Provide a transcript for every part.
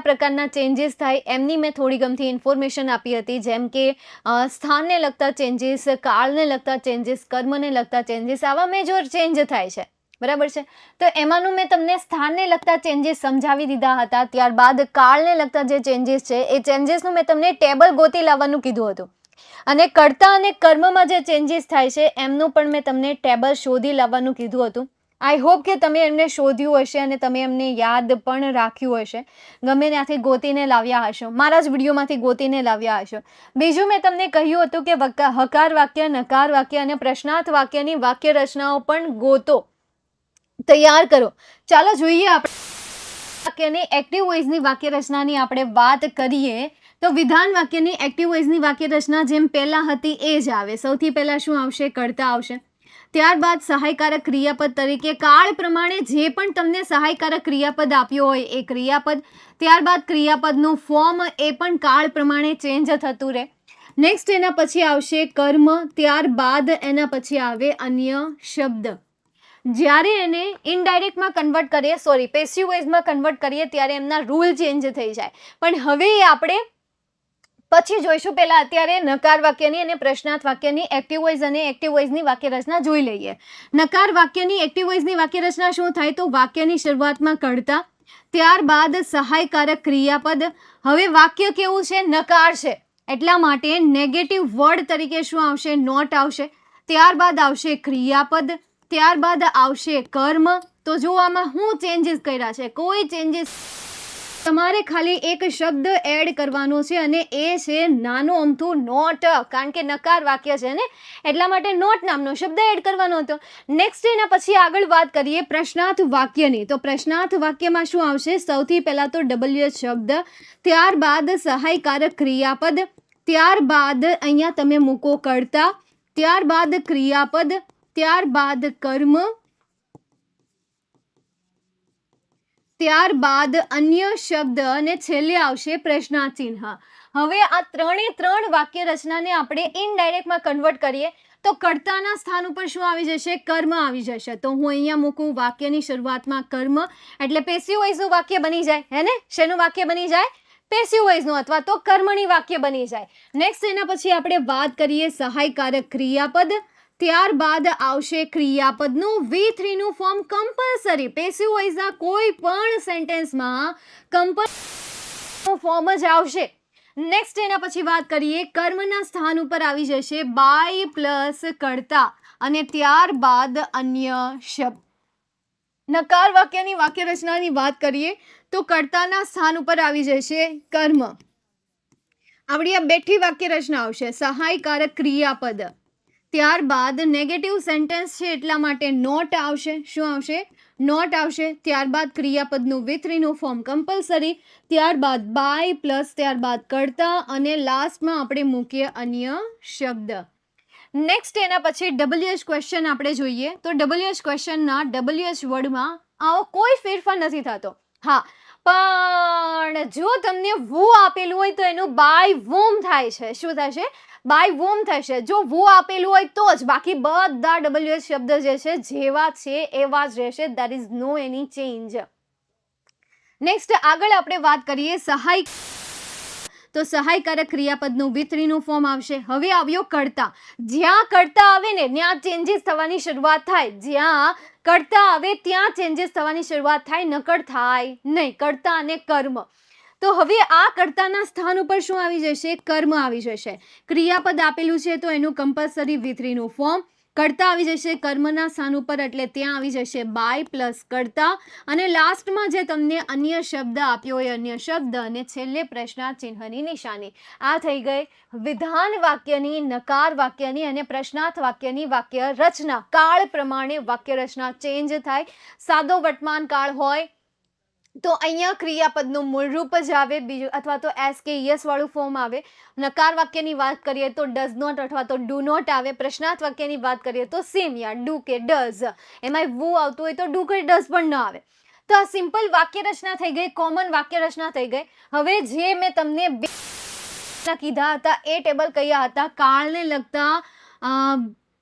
પ્રકારના ચેન્જીસ થાય એમની મેં થોડી ગમતી ઇન્ફોર્મેશન આપી હતી, જેમ કે સ્થાનને લગતા ચેન્જીસ, કાળને લગતા ચેન્જીસ, કર્મને લગતા ચેન્જીસ, આવા મેજર ચેન્જ થાય છે, બરાબર છે. તો એમાંનું મેં તમને સ્થાનને લગતા ચેન્જીસ સમજાવી દીધા હતા. ત્યારબાદ કાળને લગતા જે ચેન્જીસ છે એ ચેન્જીસનું મેં તમને ટેબલ ગોતી લાવવાનું કીધું હતું, અને કર્તા અને કર્મમાં જે ચેન્જીસ થાય છે એમનું પણ મેં તમને ટેબલ શોધી લાવવાનું કીધું હતું. આઈ હોપ કે તમે એમને શોધ્યું હશે અને તમે એમને યાદ પણ રાખ્યું હશે, ગમે ત્યાંથી ગોતીને લાવ્યા હશો, મારા જ વિડીયોમાંથી ગોતીને લાવ્યા હશો. બીજું મેં તમને કહ્યું હતું કે હકાર વાક્ય, નકાર વાક્ય અને પ્રશ્નાર્થ વાક્યની વાક્ય રચનાઓ પણ ગોતો, તૈયાર કરો. ચાલો જોઈએ આપણે વાક્યની એક્ટિવ વોઇસની વાક્ય રચનાની આપણે વાત કરીએ તો વિધાન વાક્યની એક્ટિવ વોઇસની વાક્ય રચના જેમ પહેલાં હતી એ જ આવે. સૌથી પહેલાં શું આવશે? કર્તા આવશે. ત્યારબાદ સહાયકારક ક્રિયાપદ તરીકે કાળ પ્રમાણે જે પણ તમને સહાયકારક ક્રિયાપદ આપ્યો હોય એ ક્રિયાપદ, ત્યારબાદ ક્રિયાપદનું ફોર્મ એ પણ કાળ પ્રમાણે ચેન્જ થતું રહે. નેક્સ્ટ એના પછી આવશે કર્મ, ત્યારબાદ એના પછી આવે અન્ય શબ્દ. જ્યારે એને ઇનડાયરેક્ટમાં કન્વર્ટ કરીએ, પેસિવ વોઇસમાં કન્વર્ટ કરીએ ત્યારે એમના રૂલ ચેન્જ થઈ જાય. પણ હવે આપણે પછી જોઈશું. પહેલા અત્યારે નકાર વાક્યની અને પ્રશ્નાર્થ વાક્યની એક્ટિવ વોઇસ અને એક્ટિવ વોઇસની વાક્ય રચના જોઈ લઈએ. નકાર વાક્યની એક્ટિવ વોઇસની વાક્ય રચના શું થાય? તો વાક્યની શરૂઆતમાં કર્તા, ત્યારબાદ સહાયકારક ક્રિયાપદ. હવે વાક્ય કેવું છે? નકાર છે, એટલા માટે નેગેટિવ વર્ડ તરીકે શું આવશે? નોટ આવશે. ત્યારબાદ આવશે ક્રિયાપદ, ત્યારબાદ આવશે કર્મ. તો જો આમાં શું ચેન્જીસ કર્યા છે? કોઈ ચેન્જીસ, તમારે ખાલી એક શબ્દ એડ કરવાનો છે અને એ છે નાનો અમથું નોટ, કારણ કે નકાર વાક્ય છે ને, એટલા માટે નોટ નામનો શબ્દ એડ કરવાનો હતો. નેક્સ્ટ એના પછી આગળ વાત કરીએ પ્રશ્નાર્થ વાક્યની. તો પ્રશ્નાર્થ વાક્યમાં શું આવશે? સૌથી પહેલા તો WH શબ્દ, ત્યારબાદ સહાયકારક ક્રિયાપદ, ત્યારબાદ અહીંયા તમે મૂકો કર્તા, ત્યારબાદ ક્રિયાપદ, ત્યારબાદ કર્મ, ત્યારબાદ અન્ય શબ્દ અને છેલ્લે આવશે પ્રશ્નાર્થ ચિહ્ન. હવે આ ત્રણ વાક્ય રચનાને આપણે ઇનડાયરેક્ટમાં કન્વર્ટ કરીએ તો કર્તાના સ્થાન ઉપર શું આવી જશે? કર્મ આવી જશે. તો હું અહીંયા મૂકું વાક્યની શરૂઆતમાં કર્મ, એટલે પેસિવ વોઇસનું વાક્ય બની જાય, હે ને? શેનું વાક્ય બની જાય? પેસિવ વોઇસનું, અથવા તો કર્મણી વાક્ય બની જાય. નેક્સ્ટ એના પછી આપણે વાત કરીએ સહાયકારક ક્રિયાપદ, ત્યારબાદ આવશે ક્રિયાપદનું V3 નું ફોર્મ કમ્પલસરી. પેસિવ વોઇસના કોઈ પણ સેન્ટેન્સમાં કમ્પલસરી ફોર્મ જ આવશે. નેક્સ્ટ એના પછી વાત કરીએ કર્મના સ્થાન ઉપર આવી જશે બાય પ્લસ કર્તા અને ત્યારબાદ અન્ય શબ્દ. નકાર વાક્યની વાક્ય રચનાની વાત કરીએ તો કર્તાના સ્થાન ઉપર આવી જશે કર્મ. આવડી આ બેઠી વાક્ય રચના આવશે. સહાયકારક ક્રિયાપદ, ત્યારબાદ નેગેટિવ સેન્ટેન્સ છે એટલા માટે નોટ આવશે. શું આવશે? નોટ આવશે. ત્યારબાદ ક્રિયાપદનું V3 નું ફોર્મ કમ્પલસરી, ત્યારબાદ બાય પ્લસ, ત્યારબાદ કર્તા અને લાસ્ટમાં આપણે મૂકીએ અન્ય શબ્દ. નેક્સ્ટ એના પછી WH ક્વેશ્ચન આપણે જોઈએ. તો WH ક્વેશ્ચનના WH વર્ડમાં આવો કોઈ ફેરફાર નથી થતો. હા, પણ જો તમને વુ આપેલું હોય તો એનું બાય વોમ થાય છે. શું થશે? બાય વોમ થશે. જો વુ આપેલું હોય તો જ, બાકી બધા WH શબ્દ જે છે જેવા છે એવા જ રહેશે. There is no any change. Next આગળ આપણે વાત કરીએ સહાય. તો સહાયકારક ક્રિયાપદનું V3 નું ફોર્મ આવશે. હવે આવ્યો કર્તા. જ્યાં કર્તા આવે ને ત્યાં ચેન્જીસ થવાની શરૂઆત થાય. જ્યાં કર્તા આવે ત્યાં ચેન્જીસ થવાની શરૂઆત થાય, નકર થાય નહીં. કર્તા અને કર્મ. તો હવે આ કર્તાના સ્થાન ઉપર શું આવી જશે? કર્મ આવી જશે. ક્રિયાપદ આપેલું છે તો એનું કમ્પલસરી V3 નું ફોર્મ. કર્તા આવી જશે કર્મના સ્થાન ઉપર, એટલે ત્યાં આવી જશે બાય પ્લસ કર્તા અને લાસ્ટમાં જે તમને અન્ય શબ્દ આપ્યો હોય અન્ય શબ્દ અને છેલ્લે પ્રશ્નાર્થ ચિહ્નની નિશાની. આ થઈ ગઈ વિધાન વાક્યની, નકાર વાક્યની અને પ્રશ્નાર્થ વાક્યની વાક્ય રચના. કાળ પ્રમાણે વાક્ય રચના ચેન્જ થાય. સાદો વર્તમાન કાળ હોય તો અહીંયા ક્રિયાપદનું મૂળરૂપ જ આવે, બીજું અથવા તો એસ કે યસ વાળું ફોર્મ આવે. નકાર વાક્યની વાત કરીએ તો ડઝ નોટ અથવા તો ડુ નોટ આવે. પ્રશ્નાર્થ વાક્યની વાત કરીએ તો સેમ, યા ડુ કે ડઝ. એમાં વુ આવતું હોય તો ડુ કે ડઝ પણ ન આવે. તો આ સિમ્પલ વાક્ય રચના થઈ ગઈ, કોમન વાક્ય રચના થઈ ગઈ. હવે જે મેં તમને કીધા હતા એ ટેબલ કયા હતા? કાળને લગતા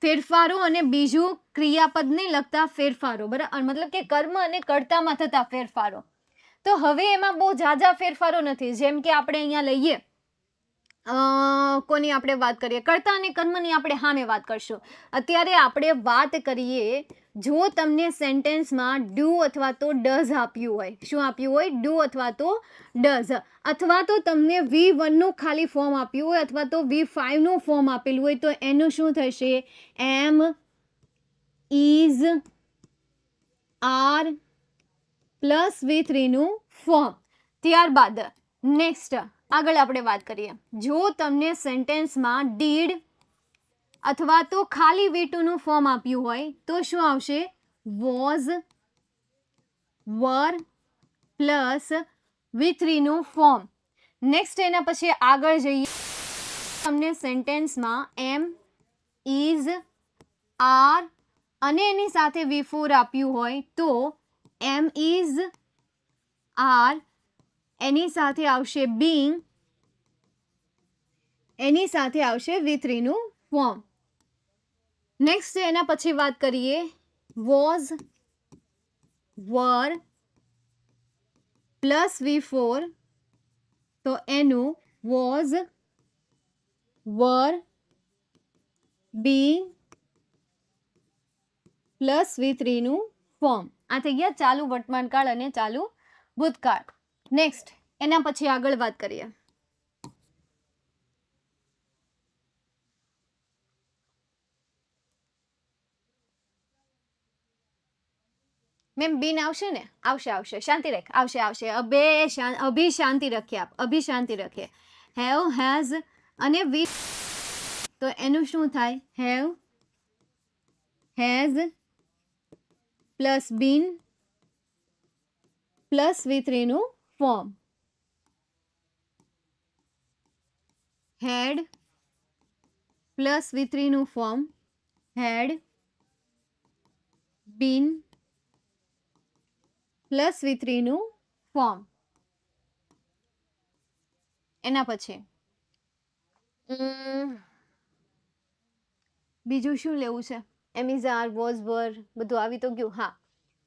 ફેરફારો અને બીજું ક્રિયાપદને લગતા ફેરફારો, બરાબર? મતલબ કે કર્મ અને કર્તામાં થતા ફેરફારો. તો હવે એમાં બહુ ઝાઝા ફેરફારો નથી. જેમ કે આપણે અહીંયા લઈએ કોની આપણે વાત કરીએ, કર્તા અને કર્મની આપણે સામે વાત કરશું. અત્યારે આપણે વાત કરીએ, જો તમને સેન્ટેન્સમાં ડુ અથવા તો ડઝ આપ્યું હોય, શું આપ્યું હોય, ડુ અથવા તો ડઝ, અથવા તો તમને V1 નું ખાલી ફોર્મ આપ્યું હોય અથવા તો V5 નું ફોર્મ આપેલું હોય, તો એનું શું થશે, એમ, ઇઝ, આર પ્લસ V3 નું ફોર્મ. ત્યારબાદ નેક્સ્ટ આગળ આપણે વાત કરીએ, જો તમને સેન્ટેન્સમાં ડીડ અથવા તો ખાલી V2 નું ફોર્મ આપ્યું હોય તો શું આવશે, વોઝ, વર પ્લસ V3 નું ફોર્મ. નેક્સ્ટ એના પછી આગળ જઈએ, તમને સેન્ટેન્સમાં એમ, ઇઝ, આર અને એની સાથે V4 આપ્યું હોય તો એમ, ઇઝ, આર, એની સાથે આવશે બીંગ, એની સાથે આવશે V3 નું ફોર્મ. નેક્સ્ટ એના પછી વાત કરીએ, વોઝ, વર પ્લસ V4 તો એનું was, var, being plus V3 નું ફોર્મ. આ થઈ ગયા ચાલુ વર્તમાનકાળ અને ચાલુ ભૂતકાળ. નેક્સ્ટ એના પછી આગળ વાત કરીએ, મેમ બીન આવશે ને, આવશે આવશે, શાંતિ રાખ, આવશે આવશે, અભી શાંતિ રખીએ, આપ અભી શાંતિ રખીએ. હેવ, હેઝ અને વી, તો એનું શું થાય, have, has plus bin plus V3 નું ફોર્મ. હેડ પ્લસ V3 નું ફોર્મ, હેડ, બીન પ્લસ V3 નું ફોર્મ. એના પછી બીજું શું લેવું છે, એમિઝાર, વોઝ, વર બધું આવી તો ગયું. હા,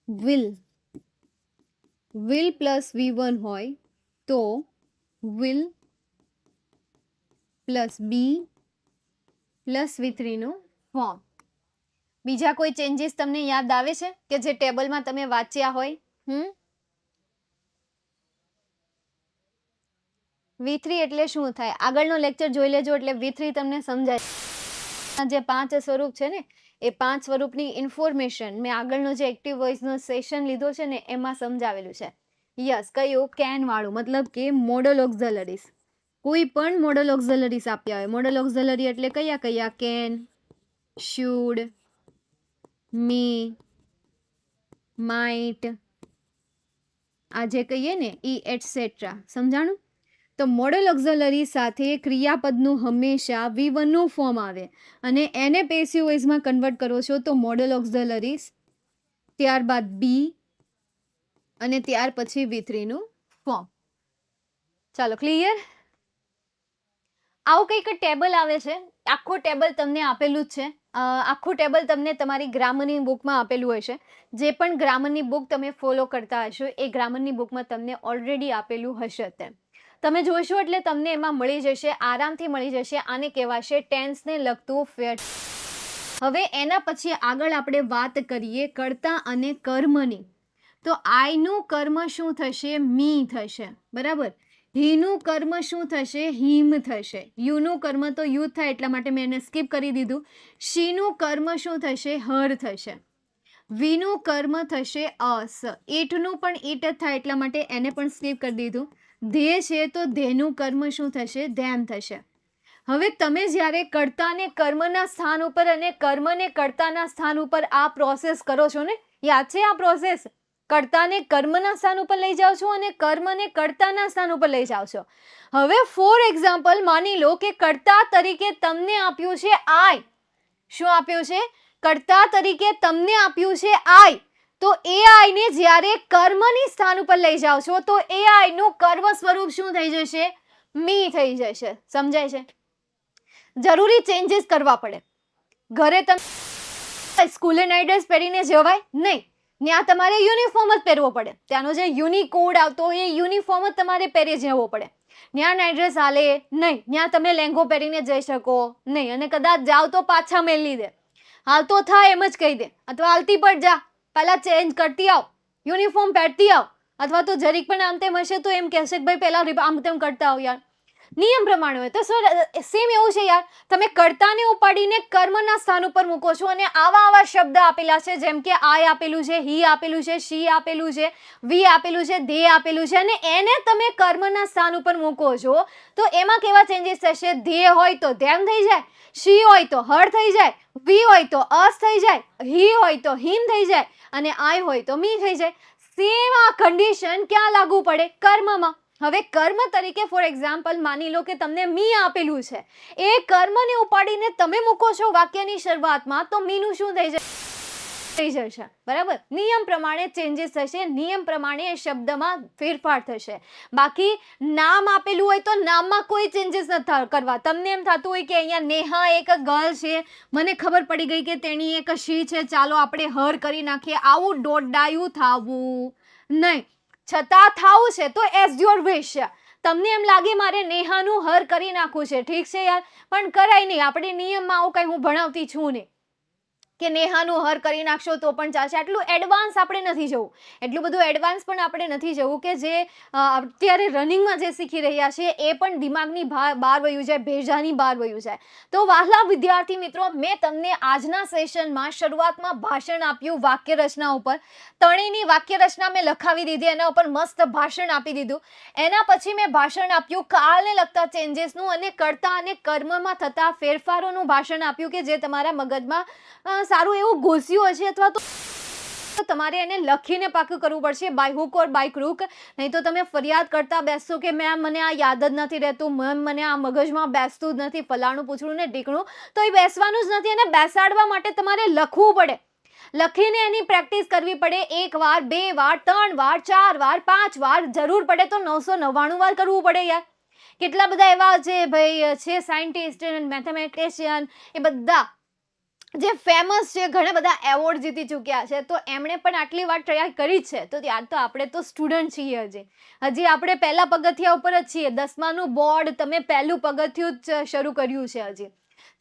વિલ, વિલ પ્લસ V1 હોય તો will plus B plus V3 નું ફોર્મ. બીજા કોઈ ચેન્જીસ તમને યાદ આવે છે કે જે ટેબલમાં તમે વાંચ્યા હોય? V3 એટલે શું થાય, આગળનો લેક્ચર જોઈ લેજો એટલે V3 તમને સમજાય. જે 5 સ્વરૂપ છે ને, એ 5 સ્વરૂપની ઇન્ફોર્મેશન મેં આગળનો જે એક્ટિવ વોઇસનો સેશન લીધો છે ને એમાં સમજાવેલું છે. યસ, કયું, કેન વાળું, મતલબ કે મોડલ ઓક્ઝલરીઝ, કોઈ પણ મોડલ ઓક્ઝલરીઝ આપ્યા હોય. મોડલ ઓક્ઝલરી એટલે કયા કયા, કેન, શુડ, મી, માઇટ, આ જે કહીએ ને ઈ એટસેટ્રા, સમજાણું? તો મોડલ ઓક્ઝલરી સાથે ક્રિયાપદનું હંમેશા V1 નું ફોર્મ આવે અને એને પેસિવ વોઇસમાં કન્વર્ટ કરો છો તો મોડલ ઓક્ઝલરીઝ, ત્યારબાદ બી અને ત્યાર પછી V3 નું ફોર્મ. ચાલો, ક્લિયર? આવું કંઈક ટેબલ આવે છે, આખું ટેબલ તમને આપેલું જ છે. આખું ટેબલ તમને તમારી ગ્રામરની બુકમાં આપેલું હશે. જે પણ ગ્રામરની બુક તમે ફોલો કરતા હશો એ ગ્રામરની બુકમાં તમને ઓલરેડી આપેલું હશે. તમે જોશો એટલે તમને એમાં મળી જશે, આરામથી મળી જશે. આને કહેવાશે ટેન્સને લગતું ફેટ. હવે એના પછી આગળ આપણે વાત કરીએ કર્તા અને કર્મની. તો આઈનું કર્મ શું થશે, મી થશે, બરાબર. હીનું કર્મ શું થશે, હિમ થશે. યુનું કર્મ તો યુ થાય એટલા માટે મેં એને સ્કીપ કરી દીધું. શીનું કર્મ શું થશે, હર થશે. વીનું કર્મ થશે અસ. ઈટનું પણ ઈટ જ થાય એટલા માટે એને પણ સ્કીપ કરી દીધું. ધે છે તો ધેનું કર્મ શું થશે, ધેમ થશે. હવે તમે જ્યારે કર્તાને કર્મના સ્થાન ઉપર અને કર્મને કર્તાના સ્થાન ઉપર આ પ્રોસેસ કરો છો ને, યાદ છે આ પ્રોસેસ? કર્તાને કર્મના સ્થાન ઉપર લઈ જાઓ છો અને કર્મને કર્તાના સ્થાન ઉપર લઈ જાઓ છો. હવે ફોર એક્ઝામ્પલ માની લો કે કર્તા તરીકે તમને આપ્યું છે આઈ. શું આપ્યું છે? કર્તા તરીકે તમને આપ્યું છે આઈ. તો એ આઈને જ્યારે કર્મની સ્થાન ઉપર લઈ જાઓ છો તો એ આઈનું કર્મ સ્વરૂપ શું થઈ જશે, મી થઈ જશે. સમજાય છે? જરૂરી ચેન્જીસ કરવા પડે. ઘરે તમે સ્કૂલે નાઇટ ડ્રેસ પહેરીને જવાય નહીં, ત્યાં તમારે યુનિફોર્મ જ પહેરવો પડે, ત્યાંનો જે યુનિકોડ આવતો હોય એ યુનિફોર્મ જ તમારે પહેરી જવો પડે. ત્યાં નાઇટ ડ્રેસ હાલે નહીં, ત્યાં તમે લેંઘો પહેરીને જઈ શકો નહીં, અને કદાચ જાઓ તો પાછા મેલી દે. હાલતો થાય એમ જ કહી દે, અથવા હાલતી પણ જા, પહેલાં ચેન્જ કરતી આવ, યુનિફોર્મ પહેરતી આવ, અથવા તો જરીક પણ આમ તેમ હશે તો એમ કહેશે કે ભાઈ પહેલાં આમ તેમ કરતા આવ યાર. નિયમ પ્રમાણે હોય તો સર સેમ એવું છે યાર, તમે કર્તાને ઉપાડીને કર્મના સ્થાન ઉપર મૂકો છો અને આવા શબ્દ આપેલા છે, જેમ કે આય આપેલું છે, હી આપેલું છે, શી આપેલું છે, વી આપેલું છે, દે આપેલું છે, અને એને તમે કર્મના સ્થાન ઉપર મૂકો છો તો એમાં કેવા ચેન્જીસ થશે? ધે હોય તો ધેમ થઈ જાય, શી હોય તો હર થઈ જાય, વી હોય તો અસ થઈ જાય, હી હોય તો હિમ થઈ જાય, અને આય હોય તો મી થઈ જાય. સેમ આ કન્ડિશન ક્યાં લાગુ પડે? કર્મમાં. હવે કર્મ તરીકે ફોર એક્ઝામ્પલ માની લો કે તમને મી આપેલું છે, એ કર્મને ઉપાડીને તમે મૂકો છો વાક્યની શરૂઆતમાં, તો મીનું શું થઈ જશે? બરાબર, નિયમ પ્રમાણે ચેન્જીસ થશે, નિયમ પ્રમાણે એ શબ્દમાં ફેરફાર થશે. બાકી નામ આપેલું હોય તો નામમાં કોઈ ચેન્જીસ નથી કરવા. તમને એમ થતું હોય કે અહીંયા નેહા એક ગર્લ છે, મને ખબર પડી ગઈ કે તેની એક શી છે, ચાલો આપણે હર કરી નાખીએ, આવું દોડાયું થવું નહીં. છતાં થાવું છે તો એઝ યોર વિશ. તમને એમ લાગે મારે નેહાનું હર કરી નાખવું છે, ઠીક છે યાર, પણ કરાય નહીં. આપણે નિયમમાં આવું કંઈ હું ભણાવતી છું નહીં કે નેહાનું હર કરી નાખશો તો પણ ચાલશે. આટલું એડવાન્સ આપણે નથી જવું, એટલું બધું એડવાન્સ પણ આપણે નથી જવું કે જે અત્યારે રનિંગમાં જે શીખી રહ્યા છે એ પણ દિમાગની બહાર વયું જાય, ભેજાની બહાર વયું જાય. તો વહાલા વિદ્યાર્થી મિત્રો, મેં તમને આજના સેશનમાં શરૂઆતમાં ભાષણ આપ્યું વાક્ય રચના ઉપર. ત્રણેયની વાક્ય રચના મેં લખાવી દીધી, એના ઉપર મસ્ત ભાષણ આપી દીધું. એના પછી મેં ભાષણ આપ્યું કાળને લગતા ચેન્જીસનું અને કર્તા અને કર્મમાં થતા ફેરફારોનું ભાષણ આપ્યું, કે જે તમારા મગજમાં સારું એવું ઘૂસ્યું હશે, અથવા તો તમારે એને લખીને પાકું કરવું પડશે, by hook or by crook. નહીં તો તમે ફરિયાદ કરતા બેસશો કે મેમ મને આ યાદ જ નથી રહેતું, મેમ મને આ મગજમાં બેસતું જ નથી, ફલાણું પૂછડું ને ઢીકણું, તો એ બેસવાનું જ નથી. અને બેસાડવા માટે તમારે લખવું પડે, લખીને એની પ્રેક્ટિસ કરવી પડે. 1 વાર, 2 વાર, 3 વાર, 4 વાર, 5 વાર, જરૂર પડે તો 999 વાર કરવું પડે યાર. કેટલા બધા એવા જે ભાઈ છે સાયન્ટિસ્ટ, મેથેમેટિશિયન, એ બધા જે ફેમસ છે, ઘણા બધા એવોર્ડ જીતી ચૂક્યા છે, તો એમણે પણ આટલી વાર ટ્રાય કરી છે. તો ત્યાર તો આપણે તો સ્ટુડન્ટ છીએ, હજી આપણે પહેલા પગથિયા ઉપર જ છીએ. 10માનું બોર્ડ, તમે પહેલું પગથિયું જ શરૂ કર્યું છે હજી.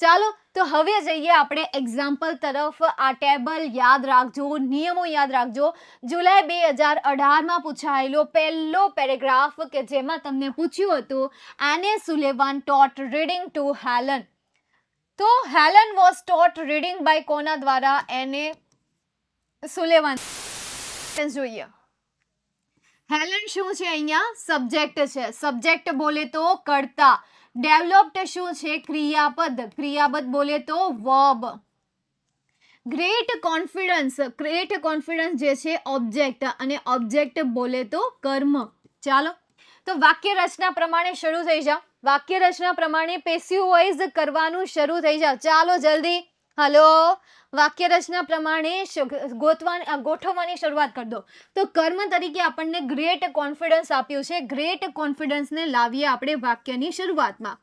ચાલો તો હવે જઈએ આપણે એક્ઝામ્પલ તરફ. આ ટેબલ યાદ રાખજો, નિયમો યાદ રાખજો. જુલાઈ 2018માં પૂછાયેલો પહેલો પેરેગ્રાફ કે જેમાં તમને પૂછ્યું હતું, આને Sullivan taught reading to Helen. તો Helen was taught reading by કોના દ્વારા? એને સુલેવાન. જોઈએ હેલન શું છે? અહીંયા સબ્જેક્ટ છે. સબ્જેક્ટ બોલે તો કર્તા. ડેવલપ્ડ શું છે? ક્રિયાપદ. ક્રિયાપદ બોલે તો verb. Great confidence. Great confidence જે છે ઓબ્જેક્ટ, અને ઓબ્જેક્ટ બોલે તો કર્મ. ચાલો તો વાક્ય રચના પ્રમાણે શરૂ થઈ જાઓ. વાક્ય રચના પ્રમાણે પેસિવ વોઇસ કરવાનું શરૂ થઈ જાઓ. ચાલો જલ્દી. હલો, વાક્ય રચના પ્રમાણે ગોઠવવાની શરૂઆત કરી દો. તો કર્મ તરીકે આપણને ગ્રેટ કોન્ફિડન્સ આપ્યું છે. ગ્રેટ કોન્ફિડન્સને લાવીએ આપણે વાક્યની શરૂઆતમાં.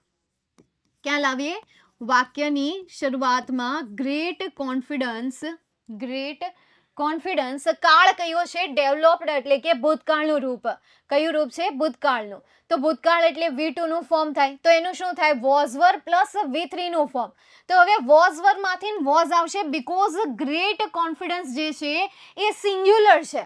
ક્યાં લાવીએ? વાક્યની શરૂઆતમાં. Great confidence. Great confidence. કાળ કયો છે? ડેવલપ્ડ, એટલે કે ભૂતકાળનું રૂપ. કયું રૂપ છે? ભૂતકાળનું. તો ભૂતકાળ એટલે V2 નું ફોર્મ થાય, તો એનું શું થાય? વોઝ વર પ્લસ V3 નું ફોર્મ. તો હવે વોઝ વર માંથી વોઝ આવશે, બીકોઝ ગ્રેટ કોન્ફિડન્સ જે છે એ સિંગ્યુલર છે.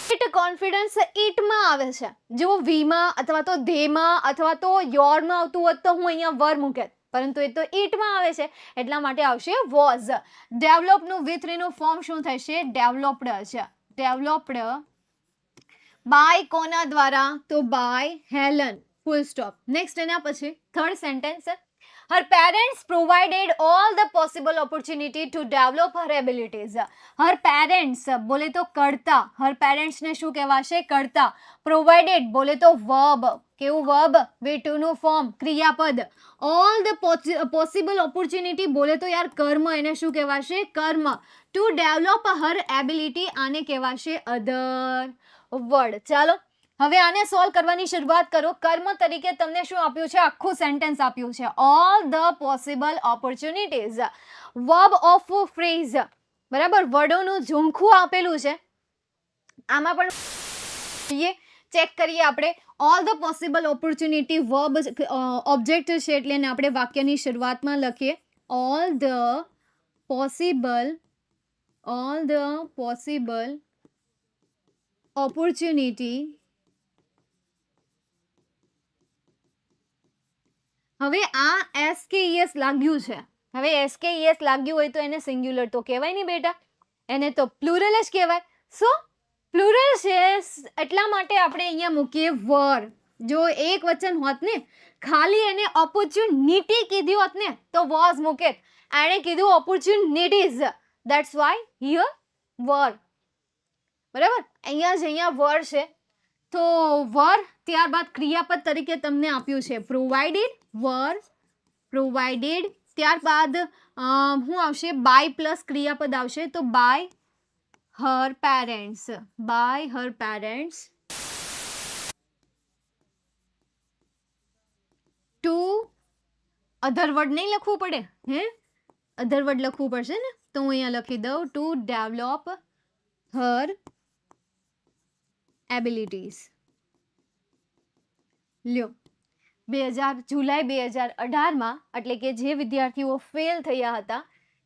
ગ્રેટ કોન્ફિડન્સ ઇટમાં આવે છે. જો વીમાં અથવા તો ધેમાં અથવા તો યોરમાં આવતું હોત તો હું અહીંયા વર મૂકેત, પરંતુ એ તો ઇટમાં આવે છે, એટલા માટે આવશે વોઝ. ડેવલપનું V3 નું ફોર્મ શું થશે? ડેવલપ્ડ છે. ડેવલપ્ડ બાય કોના દ્વારા? તો by Helen. Full stop. Next એના પછી third sentence. Her parents provided all the possible opportunity to develop her abilities. Her parents બોલે તો કર્તા. Her parents ને શું કહેવાશે? કર્તા. Provided બોલે તો verb. કેવું verb? V2 નું ફોર્મ, ક્રિયાપદ. All the possible opportunity બોલે તો યાર કર્મ, એને શું કહેવાશે? કર્મ. To develop her ability આને કહેવાશે other word. ચાલો હવે આને સોલ્વ કરવાની શરૂઆત કરો. કર્મ તરીકે તમને શું આપ્યું છે? આખું સેન્ટેન્સ આપ્યું છે. All the possible opportunities. Verb of phrase. બરાબર, વર્ડોનું ઝુમખું આપેલું છે. આમાં પણ ચેક કરીએ આપણે. All the possible opportunity verb object છે એટલે એને આપણે વાક્યની શરૂઆતમાં લખીએ. All the possible opportunity. હવે આ એસકેઈએસ લાગ્યું છે. હવે એસકેઈએસ લાગ્યું હોય તો એને સિંગ્યુલર તો કહેવાય નહીં બેટા, એને તો પ્લુરલ જ કહેવાય. સો પ્લુરલ છે એટલા માટે આપણે અહીંયા મૂકીએ વર. જો એક વચન હોત ને, ખાલી એને ઓપોર્ચ્યુનિટી કીધી હોત ને તો વોઝ મૂકે. એણે કીધું ઓપોર્ચ્યુનિટીઝ, ધેટ્સ વાય હિયર વર. બરાબર, અહીંયા વર છે તો વર, ત્યારબાદ ક્રિયાપદ તરીકે તમને આપ્યું છે પ્રોવાઇડેડ, વર પ્રોવાઇડેડ. ત્યારબાદ શું આવશે? બાય પ્લસ ક્રિયાપદ આવશે તો by her parents. By her parents to, other word નહીં લખવું પડે, અધર વર્ડ લખવું પડશે ને, તો હું અહીંયા લખી દઉં ટુ ડેવલપ હર એબિલિટીઝ. લ્યો, જુલાઈ 2018માં એટલે કે જે વિદ્યાર્થીઓ ફેલ થયા હતા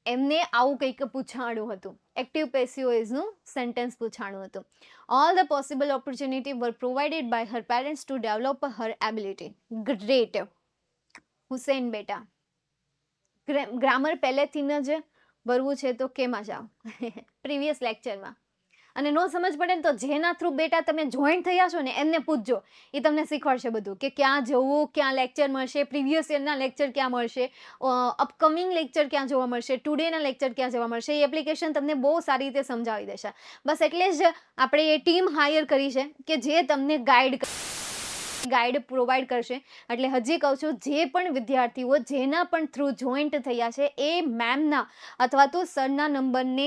એમને આવું કંઈક પૂછાણું હતું. એક્ટિવ પેસિવ વોઇસનું સેન્ટેન્સ પૂછાણું હતું. All the possible opportunity were provided by her parents to develop her ability. Great Hussain બેટા. ગ્રામર પહેલેથી જ ભરવું છે તો કેમાં જાઓ? પ્રીવિયસ લેક્ચરમાં. અને નો સમજ પડે ને તો જેના થ્રુ બેટા તમે જોઈન થયા છો ને એમને પૂછજો, એ તમને શીખવાડશે બધું કે ક્યાં જવું, ક્યાં લેક્ચર મળશે, પ્રીવિયસ યરના લેક્ચર ક્યાં મળશે, અપકમિંગ લેક્ચર ક્યાં જોવા મળશે, ટુડેના લેક્ચર ક્યાં જોવા મળશે. એ એપ્લિકેશન તમને બહુ સારી રીતે સમજાવી દેશે. બસ એટલે જ આપણે એ ટીમ હાયર કરી છે કે જે તમને ગાઈડ પ્રોવાઈડ કરશે. એટલે હજી કહું છું, જે પણ વિદ્યાર્થીઓ જેના પણ થ્રુ જોઈન્ટ થયા છે એ મેમના અથવા તો સરના નંબરને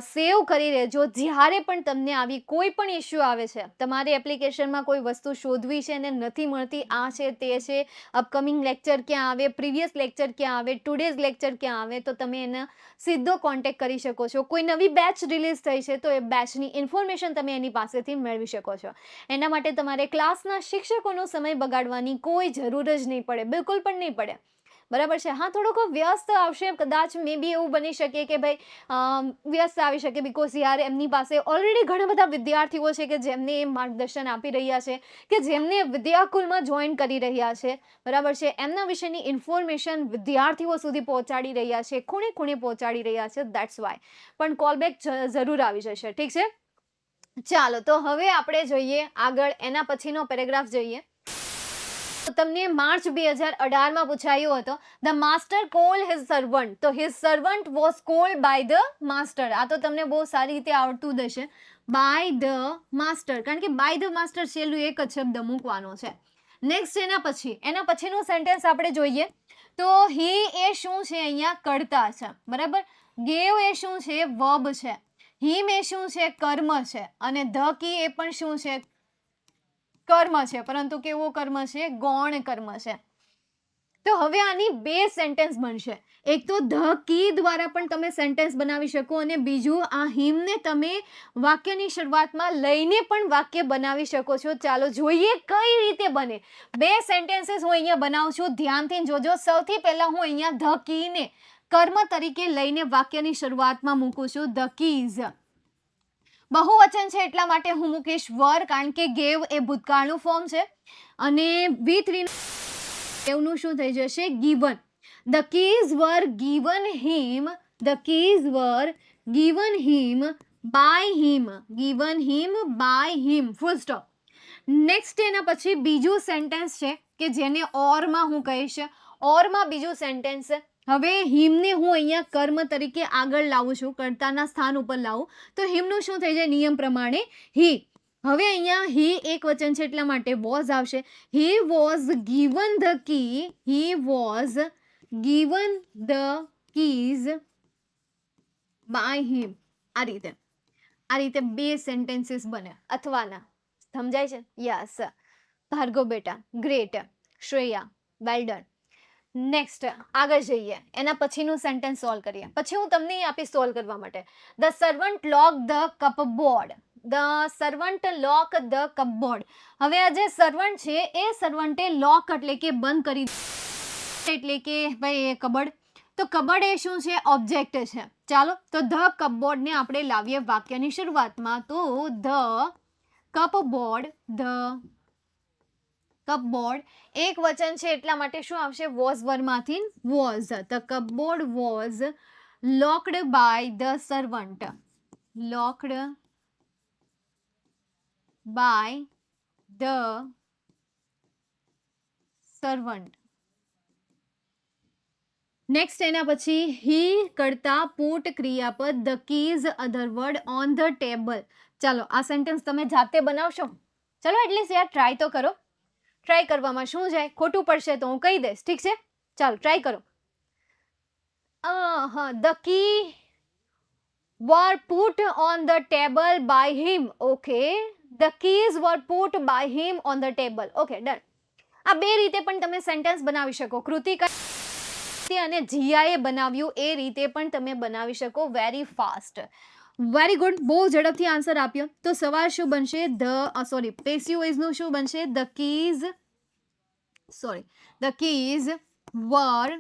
સેવ કરી લેજો. જ્યારે પણ તમને આવી કોઈ પણ ઇસ્યુ આવે છે, તમારે એપ્લિકેશનમાં કોઈ વસ્તુ શોધવી છે અને નથી મળતી, આ છે તે છે, અપકમિંગ લેક્ચર ક્યાં આવે, પ્રીવિયસ લેક્ચર ક્યાં આવે, ટુડેઝ લેક્ચર ક્યાં આવે, તો તમે એને સીધો કોન્ટેક્ટ કરી શકો છો. કોઈ નવી બેચ રિલીઝ થઈ છે તો એ બેચની ઇન્ફોર્મેશન તમે એની પાસેથી મેળવી શકો છો. એના માટે તમારે ક્લાસના શિક્ષકોનો સમય બગાડવાની કોઈ જરૂર જ નહીં પડે, બિલકુલ પણ નહીં પડે. બરાબર છે. હા, થોડોક વ્યસ્ત આવશે કદાચ, મે બી એવું બની શકે કે ભાઈ વ્યસ્ત આવી શકે, બિકોઝ યાર એમની પાસે ઓલરેડી ઘણા બધા વિદ્યાર્થીઓ છે કે જેમને એ માર્ગદર્શન આપી રહ્યા છે, કે જેમને વિદ્યાકુલમાં જોઈન કરી રહ્યા છે. બરાબર છે. એમના વિશેની ઇન્ફોર્મેશન વિદ્યાર્થીઓ સુધી પહોંચાડી રહ્યા છે, ખૂણે ખૂણે પહોંચાડી રહ્યા છે. That's why. પણ કોલબેક જરૂર આવી જશે. ઠીક છે, ચાલો તો હવે આપણે જોઈએ આગળ, એના પછીનો પેરેગ્રાફ જોઈએ. તમને માર્ચ 2018માં પૂછાયું હતો, the master call his servant. તો his servant was called by the master. આ તો તમને બહુ સારી રીતે આવડતું જ હશે. બાય ધ માસ્ટર, કારણ કે બાય ધ માસ્ટર છેલ્લું એક જ શબ્દ મૂકવાનો છે. નેક્સ્ટ એના પછીનું સેન્ટેન્સ આપણે જોઈએ તો હી એ શું છે? અહીંયા કર્તા છે. બરાબર. ગેવ એ શું છે? વર્બ છે. હિમ એ શું છે? કર્મ છે. અને ધ કી એ પણ શું છે? કર્મ છે, પરંતુ કેવો કર્મ છે? ગૌણ કર્મ છે. તો હવે આની બે સેન્ટેન્સ બનશે. એક તો ધ કી દ્વારા પણ તમે સેન્ટેન્સ બનાવી શકો, અને બીજું આ હિમને તમે વાક્યની શરૂઆતમાં લઈને પણ વાક્ય બનાવી શકો છો. ચાલો જોઈએ કઈ રીતે બને. બે સેન્ટેન્સીસ હું અહીંયા બનાવું છું, ધ્યાનથી જોજો. સૌથી પહેલા હું અહીંયા ધ કીને કર્મ તરીકે લઈને વાક્યની શરૂઆતમાં મૂકું છું, ધ કીઝ. બહુવચન છે એટલા માટે હું મૂકીશ વર, કારણ કે ગેવ એ ભૂતકાળનું ફોર્મ છે, અને V3 ગેવનું શું થઈ જશે? Given. The keys were given him. The keys were given him by him. Given him by him. Full stop. Next એના પછી બીજું સેન્ટેન્સ છે કે જેને ઓરમાં હું કહીશ. ઓરમાં બીજું સેન્ટેન્સ. હવે હિમને હું અહીંયા કર્મ તરીકે આગળ લાવું છું, કર્તાના સ્થાન ઉપર લાવું, તો હિમનું શું થઈ જાય? નિયમ પ્રમાણે હી. હવે અહીંયા હી એક વચન છે એટલા માટે વોઝ આવશે. He was given the key. He was given the keys by him. આ રીતે બે સેન્ટેન્સીસ બને અથવાના. સમજાય છે? યસ. ભાર્ગવ બેટા, great. Shreya, well done. Next આગળ જઈએ, એના પછીનું સેન્ટેન્સ સોલ્વ કરીએ. પછી હું તમને આપીશ સોલ્વ કરવા માટે. The servant lock the cupboard. The servant lock the cupboard. હવે આ જે સર્વન્ટ છે એ સર્વન્ટે લોક એટલે કે બંધ કરી, એટલે કે ભાઈ એ કબડ. તો કબડ એ શું છે? ઓબ્જેક્ટ છે. ચાલો તો ધ કપબોર્ડને આપણે લાવીએ વાક્યની શરૂઆતમાં. તો ધ કપબોર્ડ, ધ કપબોર્ડ એક વચન છે એટલા માટે શું આવશે? વોઝ વર્ડમાંથી was. The cupboard was locked by the servant. Locked by the servant. Next એના પછી હી કરતા પુટ ક્રિયાપદ the keys other word on the table. ચાલો આ સેન્ટેન્સ તમે જાતે બનાવશો? ચલો એટલીસ્ટ યાર ટ્રાય તો કરો. ટ્રાય કરવામાં શું જાય? ખોટું પડશે તો હું કહી દઈશ, ઠીક છે? ચાલો ટ્રાય કરો. હા, the key were put on the table by him. Okay, the keys were put by him on the table. Okay, done. આ બે રીતે પણ તમે સેન્ટેન્સ બનાવી શકો. કૃતિકા અને જીયાએ બનાવ્યું એ રીતે પણ તમે બનાવી શકો. Very fast, very good. બહુ ઝડપથી આન્સર આપ્યો. તો સવાલ શું બનશે? પેસિવ વોઇસનું શું બનશે? The keys were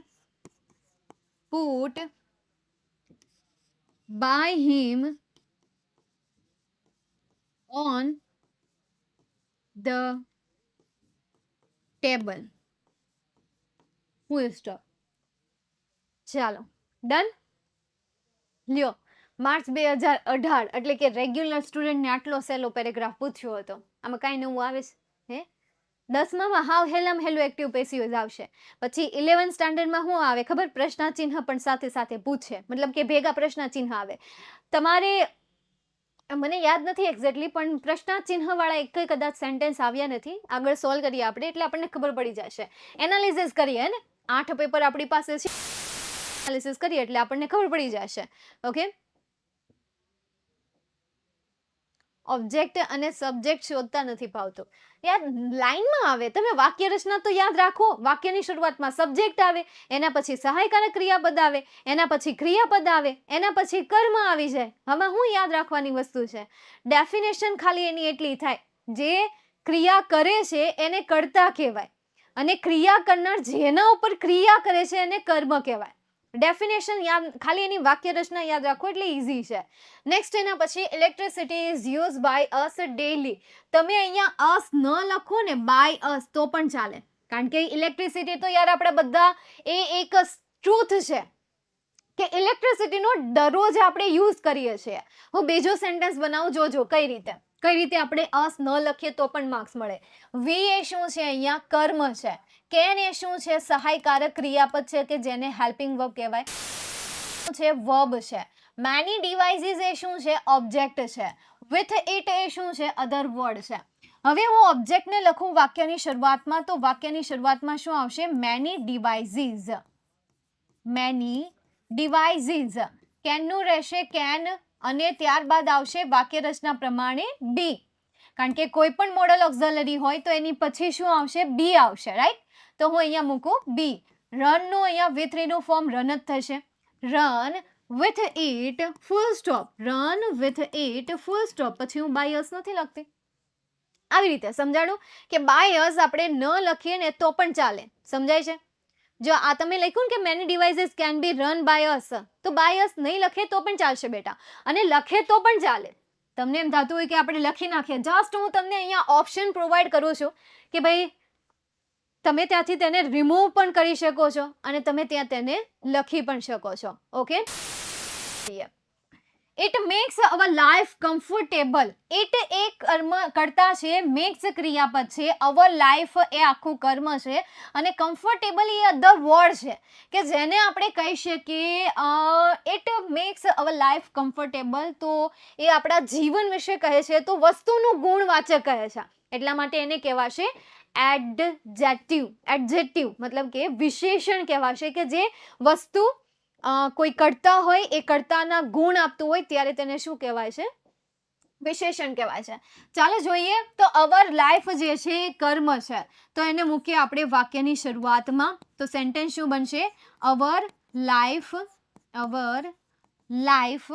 put by him on the table. Full stop. ચાલો ડન. લ્યો, માર્ચ 2018 એટલે કે રેગ્યુલર સ્ટુડન્ટને આટલો સહેલો પેરેગ્રાફ પૂછ્યો હતો. આમાં કાંઈ નવું આવે છે? હે, 10માં હાવ હેલામ હેલું એક્ટિવ પેસિવ આવશે. પછી 11 સ્ટાન્ડર્ડમાં શું આવે ખબર? પ્રશ્નાચિહ્ન પણ સાથે સાથે પૂછે, મતલબ કે ભેગા પ્રશ્નાચિહ્ન આવે. તમારે મને યાદ નથી એક્ઝેક્ટલી, પણ પ્રશ્નાચિહ્ન વાળા એક કદાચ સેન્ટેન્સ આવ્યા નથી. આગળ સોલ્વ કરીએ આપણે એટલે આપણને ખબર પડી જશે. એનાલિસિસ કરીએ ને, 8 પેપર આપણી પાસે છે, એનાલિસિસ કરીએ એટલે આપણને ખબર પડી જશે. ઓકે, ઓબ્જેક્ટ અને સબ્જેક્ટ શોધતા નથી ફાવતું યાર. લાઈનમાં આવે. તમે વાક્ય રચના તો યાદ રાખો. વાક્યની શરૂઆતમાં સબ્જેક્ટ આવે, એના પછી સહાયકારક ક્રિયાપદ આવે, એના પછી ક્રિયાપદ આવે, એના પછી કર્મ આવી જાય. આમાં શું યાદ રાખવાની વસ્તુ છે? ડેફિનેશન ખાલી એની એટલી થાય, જે ક્રિયા કરે છે એને કર્તા કહેવાય, અને ક્રિયા કરનાર જેના ઉપર ક્રિયા કરે છે એને કર્મ કહેવાય. ડેફિનેશન યાદ, ખાલી એની વાક્ય રચના યાદ રાખો એટલે ઇઝી છે. નેક્સ્ટ એના પછી electricity is use by us daily. તમે અહીંયા અસ ન લખો ને, બાય અસ તો પણ ચાલે, કારણ કે ઇલેક્ટ્રિસિટી તો યાર આપણે બધા એ એક ટ્રુથ છે કે ઇલેક્ટ્રિસિટીનો દરરોજ આપણે યુઝ કરીએ છીએ. હું બીજો સેન્ટેન્સ બનાવું, જોજો કઈ રીતે આપણે અસ ન લખીએ તો પણ માર્ક્સ મળે. વી એ શું છે? અહીંયા કર્મ છે. કેન એ શું છે? સહાયકારક ક્રિયાપદ છે કે જેને હેલ્પિંગ વર્બ કહેવાય છે, વર્બ છે. મેની ડિવાઇસીસ એ શું છે? ઓબ્જેક્ટ છે. વિથ ઇટ એ શું છે? અધર વર્ડ છે. હવે હું ઓબ્જેક્ટને લખું વાક્યની શરૂઆતમાં, તો વાક્યની શરૂઆતમાં શું આવશે? Many devices. Many devices. કેનનું રહેશે કેન, અને ત્યારબાદ આવશે વાક્ય રચના પ્રમાણે બી, કારણ કે કોઈ પણ મોડલ ઓક્ઝિલરી હોય તો એની પછી શું આવશે? બી આવશે, રાઈટ? તો હું અહીંયા મૂકું બી. રનનું અહીંયા વિથ નું ફોર્મ રન જ થશે. Run with it full stop. Run with it full stop. પછી હું બાય અસ નથી લખતી. આવી રીતે સમજાણું કે બાય અસ આપણે ન લખીએ ને તો પણ ચાલે. સમજાય છે? જો આ તમે લખ્યું કે many devices can be run by us, તો બાય અસ નહીં લખે તો પણ ચાલશે બેટા, અને લખે તો પણ ચાલે. તમને એમ થતું હોય કે આપણે લખી નાખીએ, જસ્ટ હું તમને અહીંયા ઓપ્શન પ્રોવાઈડ કરું છું કે ભાઈ તમે ત્યાંથી તેને રિમૂવ પણ કરી શકો છો, અને તમે ત્યાં તેને લખી પણ શકો છો. Okay, it max our life comfortable. It એક કર્મ કરતા છે, મેક્સ ક્રિયાપદ છે, અવર લાઈફ એ આખું કર્મ છે, અને કમ્ફર્ટેબલ એ અધર વર્ડ છે કે જેને આપણે કહી શકીએ it max our life comfortable. તો એ આપણા જીવન વિશે કહે છે, તો વસ્તુનું ગુણવાચક કહે છે, એટલા માટે એને કહેવાશે એડજેક્ટિવ. એડજેક્ટિવ મતલબ કે વિશેષણ કહેવાશે, કે જે વસ્તુ કોઈ કર્તા હોય એ કર્તાના ગુણ આપતું હોય ત્યારે તેને શું કહેવાય છે? વિશેષણ કહેવાય છે. ચાલો જોઈએ તો અવર લાઈફ જે છે એ કર્મ છે, તો એને મૂકીએ આપણે વાક્યની શરૂઆતમાં. તો સેન્ટેન્સ શું બનશે? Our life, our life.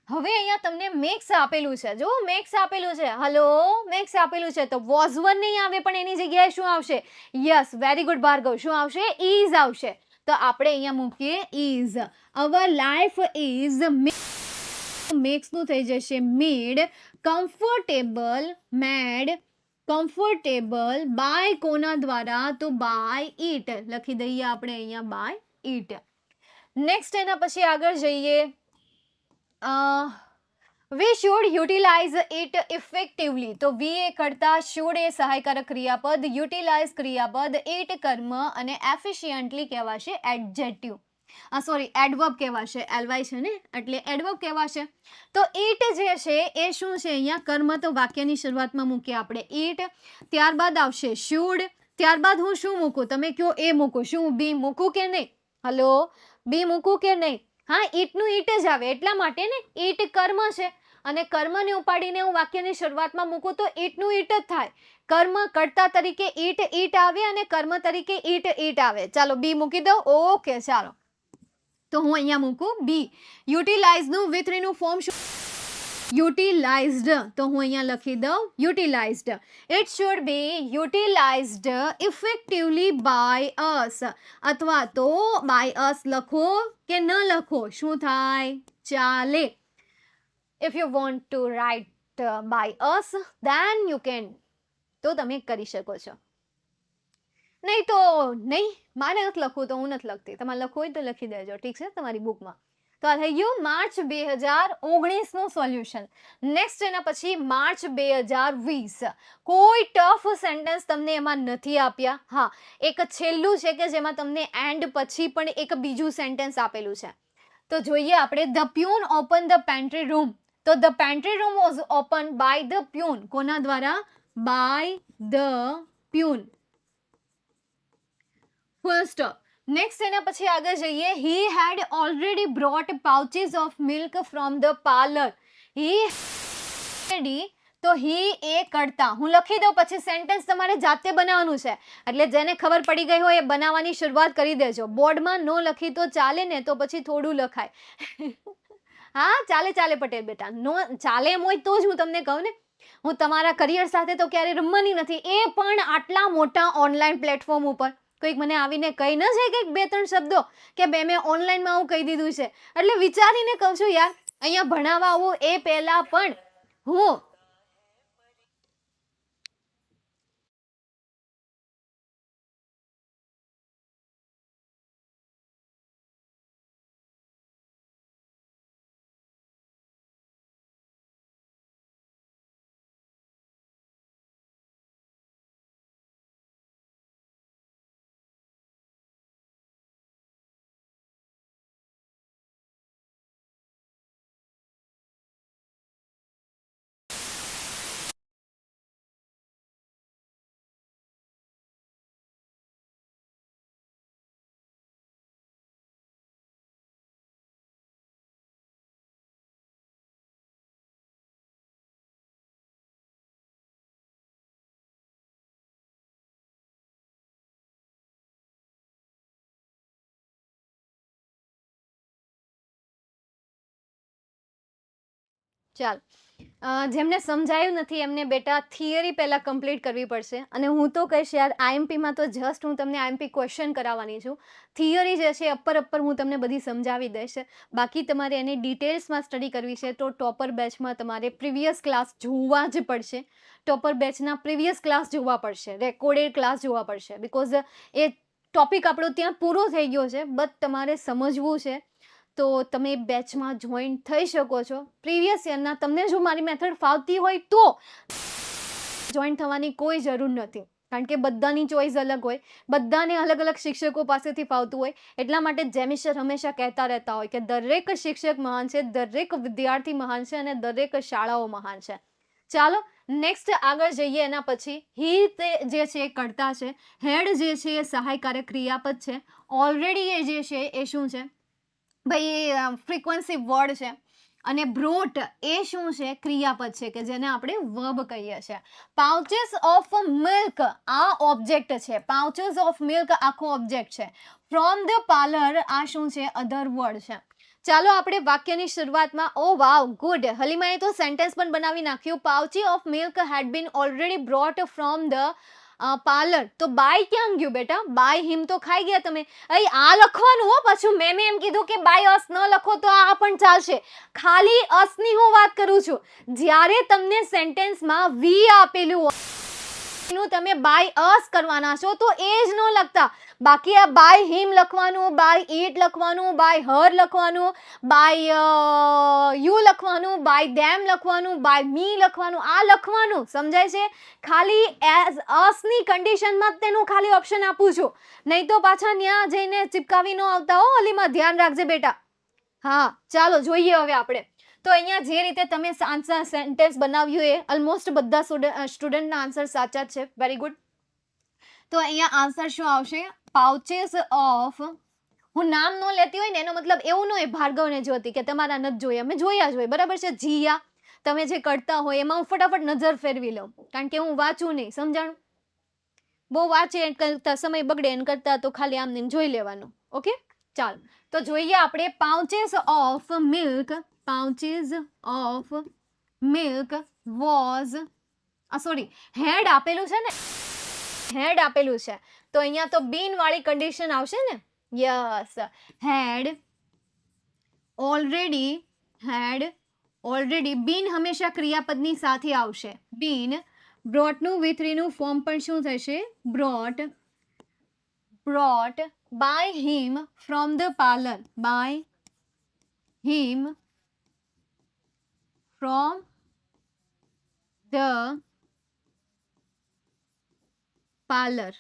હવે અહીંયા તમને મેક્સ આપેલું છે, જો મેક્સ આપેલું છે, હલો મેક્સ આપેલું છે, તો વોઝ વન નહીં આવે, પણ એની જગ્યાએ શું આવશે? યસ, વેરી ગુડ ભાર્ગવ, શું આવશે? ઇઝ આવશે. તો આપણે અહીંયા મૂકીએ ઇઝ. અવર લાઈફ ઇઝ મેક્સનું થઈ જશે મેડ. કમ્ફર્ટેબલ, મેડ કમ્ફર્ટેબલ બાય કોના દ્વારા? તો બાય ઇટ. લખી દઈએ આપણે અહીંયા બાય ઇટ. નેક્સ્ટ એના પછી આગળ જઈએ. We should utilise it effectively. તો વી એ કરતા, શુડ એ સહાયકારક ક્રિયાપદ, યુટિલાઇઝ ક્રિયાપદ, ઇટ કર્મ અને એફિશિયન્ટલી કહેવાશે એડજેક્ટિવ. સોરી, એડવર્બ કહેવાશે. એલવાય છે ને, એટલે એડવર્બ કહેવાશે. તો ઇટ જે છે એ શું છે? અહીંયા કર્મ. તો વાક્યની શરૂઆતમાં મૂકીએ આપણે ઇટ. ત્યારબાદ આવશે શુડ. ત્યારબાદ હું શું મૂકું? તમે કહો એ મૂકું. શું બી મૂકું કે નહીં? હલો, બી મૂકું કે નહીં? હા, ઈટનું ઈટ જ આવે, એટલા માટે ને. ઈટ કર્મ છે અને કર્મને ઉપાડીને હું વાક્યની શરૂઆતમાં મૂકું તો ઈટનું ઈટ જ થાય. કર્મ કર્તા તરીકે ઈટ ઈટ આવે અને કર્મ તરીકે ઈટ ઈટ આવે. ચાલો બી મૂકી દો. ઓકે, ચાલો તો હું અહીંયા મૂકું બી. યુટિલાઇઝનું વિથરીનું ફોર્મ શું? યુટિલાઇઝડ. તો હું અહીંયા લખી દઉં utilized. It should be utilized effectively by us. અથવા તો બાય અસ લખો કે ન લખો, શું થાય? ચાલે. If you want to write by us then you can. તો તમે કરી શકો છો. નહીં તો નહીં, મારે નથી લખવું તો હું નથી લખતી. તમારે લખવું હોય તો લખી દેજો, ઠીક છે, તમારી બુકમાં. તો આ થઈ ગયું માર્ચ 2019નું સોલ્યુશન. નેક્સ્ટ એના પછી માર્ચ 2020. કોઈ ટફ સેન્ટેન્સ તમને એમાં નથી આપ્યા. હા, એક છેલ્લું છે કે જેમાં તમને એન્ડ પછી પણ એક બીજું સેન્ટેન્સ આપેલું છે. તો જોઈએ આપણે. The peon open the pantry room. તો the pantry room was open by the peon. કોના દ્વારા? By the peon. Full stop. Next એના પછી આગળ જઈએ. He had already brought pouches of milk from the parlour. He, તો he એ કરતા. હું લખી દઉં, પછી સેન્ટેન્સ તમારે જાતે બનાવવાનું છે. એટલે જેને ખબર પડી ગઈ હોય એ બનાવવાની શરૂઆત કરી દેજો. બોર્ડમાં નો લખી તો ચાલે ને, તો પછી થોડું લખાય. હા, ચાલે ચાલે પટેલ બેટા. નો ચાલે એમ હોય તો જ હું તમને કહું ને. હું તમારા કરિયર સાથે તો ક્યારે રમવાની નથી, એ પણ આટલા મોટા ઓનલાઈન પ્લેટફોર્મ ઉપર. કોઈક મને આવીને કહી ન જાય કંઈક 2-3 શબ્દો કે બે મેં ઓનલાઈનમાં આવું કહી દીધું છે, એટલે વિચારીને કહું છું યાર, અહીંયા ભણાવવા આવું એ પહેલા પણ હું ચાલ, જેમને સમજાયું નથી એમને બેટા થિયરી પહેલાં કમ્પ્લીટ કરવી પડશે. અને હું તો કહીશ યાર, આઈએમપીમાં તો જસ્ટ હું તમને આઈએમપી ક્વેશ્ચન કરાવવાની છું. થિયરી જે છે અપ્પર હું તમને બધી સમજાવી દઈશ. બાકી તમારે એની ડિટેલ્સમાં સ્ટડી કરવી છે તો ટોપર બેચમાં તમારે પ્રીવિયસ ક્લાસ જોવા જ પડશે. ટોપર બેચના પ્રીવિયસ ક્લાસ જોવા પડશે, રેકોર્ડેડ ક્લાસ જોવા પડશે. બિકોઝ એ ટોપિક આપણો ત્યાં પૂરો થઈ ગયો છે, બટ તમારે સમજવું છે. તો તમે બેચમાં જોઈન થઈ શકો છો. પ્રીવિયસ યરના તમને જો મારી મેથડ ફાવતી હોય તો જોઈન થવાની કોઈ જરૂર નથી, કારણ કે બધાની ચોઈસ અલગ હોય, બધાને અલગ અલગ શિક્ષકો પાસેથી ફાવતું હોય. એટલા માટે જેમિસર હંમેશા કહેતા રહેતા હોય કે દરેક શિક્ષક મહાન છે, દરેક વિદ્યાર્થી મહાન છે અને દરેક શાળાઓ મહાન છે. ચાલો નેક્સ્ટ આગળ જઈએ. એના પછી હી તે જે છે એ કરતા છે, હેડ જે છે એ સહાયકારક ક્રિયાપદ છે, ઓલરેડી એ જે છે એ શું છે ભાઈ? ફ્રીક્વન્સી વર્ડ છે. અને બ્રોટ એ શું છે? ક્રિયાપદ છે કે જેને આપણે વર્બ કહીએ છીએ. પાઉચેસ ઓફ મિલ્ક આ ઓબ્જેક્ટ છે. પાઉચેસ ઓફ મિલ્ક આખો ઓબ્જેક્ટ છે. ફ્રોમ ધ પાર્લર આ શું છે? અધર વર્ડ છે. ચાલો આપણે વાક્યની શરૂઆતમાં ઓ વાવ ગુડ, હલીમાએ તો સેન્ટેન્સ પણ બનાવી નાખ્યું. Pouches of milk had been already brought from the parlour. તો બાય ક્યાં ગયું બેટા? બાય હિમ તો ખાઈ ગયા તમે. અહીં આ લખવાનું હો, પાછું મેં એમ કીધું કે બાય અસ ન લખો તો આ પણ ચાલશે. ખાલી અસની હું વાત કરું છું. જ્યારે તમને સેન્ટેન્સમાં વી આપેલું હોય નું તમે બાય અસ કરવાના છો તો એ જ ન લખતા. બાકી આ બાય હિમ લખવાનું, બાય ઈટ લખવાનું, બાય હર લખવાનું, બાય યુ લખવાનું, બાય ધેમ લખવાનું, બાય મી લખવાનું, આ લખવાનું. સમજાય છે? ખાલી એઝ અસની કન્ડિશનમાં જ તેનું ખાલી ઓપ્શન આપું છું. નહીં તો પાછા ત્યાં જઈને ચિપકાવી ન આવતા હો અલીમાં, ધ્યાન રાખજે બેટા. હા ચાલો જોઈએ હવે આપણે. તો અહીંયા જે રીતે તમે આન્સર સેન્ટેન્સ બનાવ્યું એ ઓલમોસ્ટ બધા સ્ટુડન્ટના આન્સર સાચા જ છે. Very good. તો અહીંયા આન્સર શું આવશે? પાઉચેસ ઓફ, હું નામ ન લેતી હોય ને એનો મતલબ એવું ન હોય ભાર્ગવને જોતી કે તમારા નથી જોયા, મેં જોયા જ હોય, બરાબર છે. જીયા તમે જે કરતા હોય એમાં હું ફટાફટ નજર ફેરવી લઉં, કારણ કે હું વાંચું નહીં. સમજાણું? બહુ વાંચે કરતા સમય બગડે એમ કરતા તો ખાલી આમને જોઈ લેવાનું. ઓકે ચાલો તો જોઈએ આપણે. Pouches of milk, pouches of milk was sorry had આપેલું છે ને, હેડ આપેલું છે તો અહીંયા તો બીન વાળી કન્ડિશન આવશે ને. યસ, હેડ ઓલરેડી બીન હંમેશા ક્રિયાપદની સાથે આવશે. બીન. બ્રોટનું વિથરીનું ફોર્મ પણ શું થશે? Brought by him from the parlour, by him from the parlour.